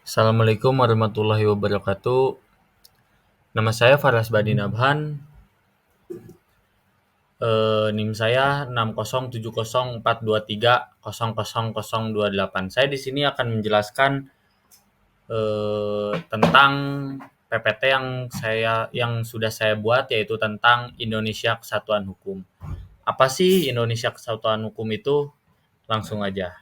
Assalamualaikum warahmatullahi wabarakatuh. Nama saya Faras Badi Nabhan. NIM saya 607042300028. Saya di sini akan menjelaskan tentang PPT yang sudah saya buat, yaitu tentang Indonesia Kesatuan Hukum. Apa sih Indonesia Kesatuan Hukum itu? Langsung aja.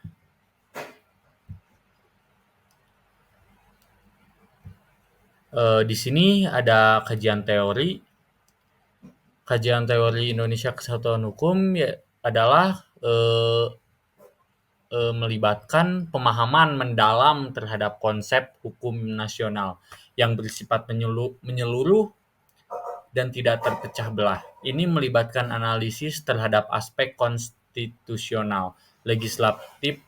Di sini ada kajian teori. Kajian teori Indonesia Kesatuan Hukum adalah melibatkan pemahaman mendalam terhadap konsep hukum nasional yang bersifat menyeluruh dan tidak terpecah belah. Ini melibatkan analisis terhadap aspek konstitusional, legislatif,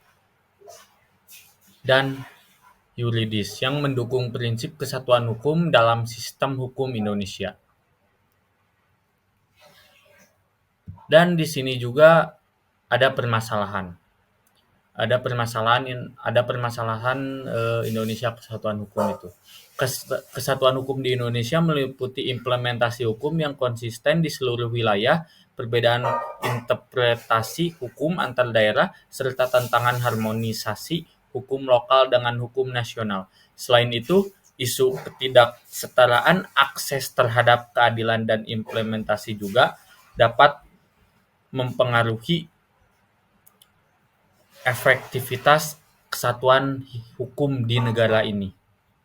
dan yuridis yang mendukung prinsip kesatuan hukum dalam sistem hukum Indonesia. Dan di sini juga ada permasalahan Indonesia Kesatuan Hukum itu. Kesatuan hukum di Indonesia meliputi implementasi hukum yang konsisten di seluruh wilayah, perbedaan interpretasi hukum antar daerah, serta tantangan harmonisasi hukum lokal dengan hukum nasional. Selain itu, isu ketidaksetaraan akses terhadap keadilan dan implementasi juga dapat mempengaruhi efektivitas kesatuan hukum di negara ini,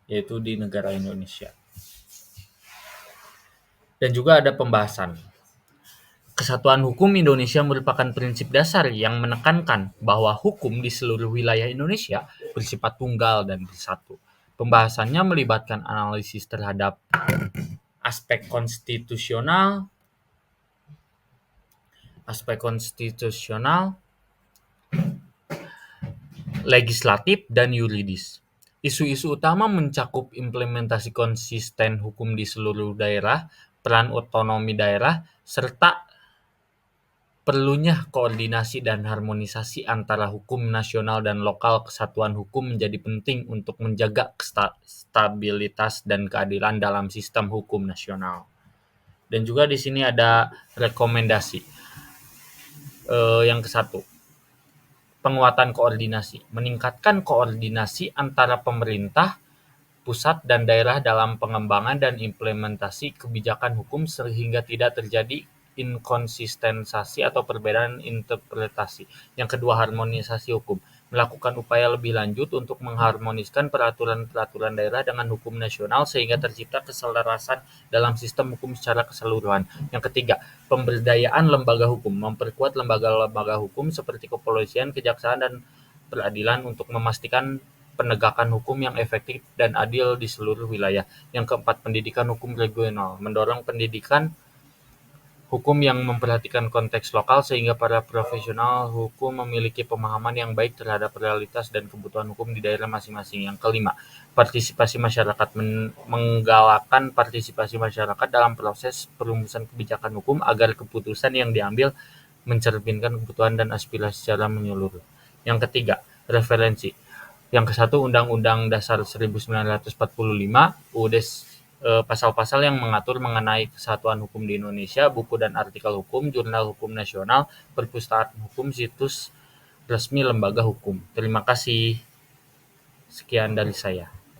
yaitu di negara Indonesia. Dan juga ada pembahasan. Kesatuan hukum Indonesia merupakan prinsip dasar yang menekankan bahwa hukum di seluruh wilayah Indonesia bersifat tunggal dan bersatu. Pembahasannya melibatkan analisis terhadap aspek konstitusional, legislatif, dan yuridis. Isu-isu utama mencakup implementasi konsisten hukum di seluruh daerah, peran otonomi daerah, serta perlunya koordinasi dan harmonisasi antara hukum nasional dan lokal. Kesatuan hukum menjadi penting untuk menjaga stabilitas dan keadilan dalam sistem hukum nasional. Dan juga di sini ada rekomendasi. Yang ke-1, penguatan koordinasi, meningkatkan koordinasi antara pemerintah pusat dan daerah dalam pengembangan dan implementasi kebijakan hukum sehingga tidak terjadi inkonsistensi atau perbedaan interpretasi. Yang kedua, harmonisasi hukum, melakukan upaya lebih lanjut untuk mengharmoniskan peraturan-peraturan daerah dengan hukum nasional sehingga tercipta keselarasan dalam sistem hukum secara keseluruhan. Yang ketiga, pemberdayaan lembaga hukum, memperkuat lembaga-lembaga hukum seperti kepolisian, kejaksaan, dan peradilan untuk memastikan penegakan hukum yang efektif dan adil di seluruh wilayah. Yang keempat, pendidikan hukum regional, mendorong pendidikan hukum yang memperhatikan konteks lokal sehingga para profesional hukum memiliki pemahaman yang baik terhadap realitas dan kebutuhan hukum di daerah masing-masing. Yang kelima, partisipasi masyarakat, menggalakkan partisipasi masyarakat dalam proses perumusan kebijakan hukum agar keputusan yang diambil mencerminkan kebutuhan dan aspirasi secara menyeluruh. Yang ketiga, referensi. Yang ke-1, Undang-Undang Dasar 1945, UUD pasal-pasal yang mengatur mengenai kesatuan hukum di Indonesia, buku dan artikel hukum, jurnal hukum nasional, perpustakaan hukum, situs resmi lembaga hukum. Terima kasih. Sekian dari saya.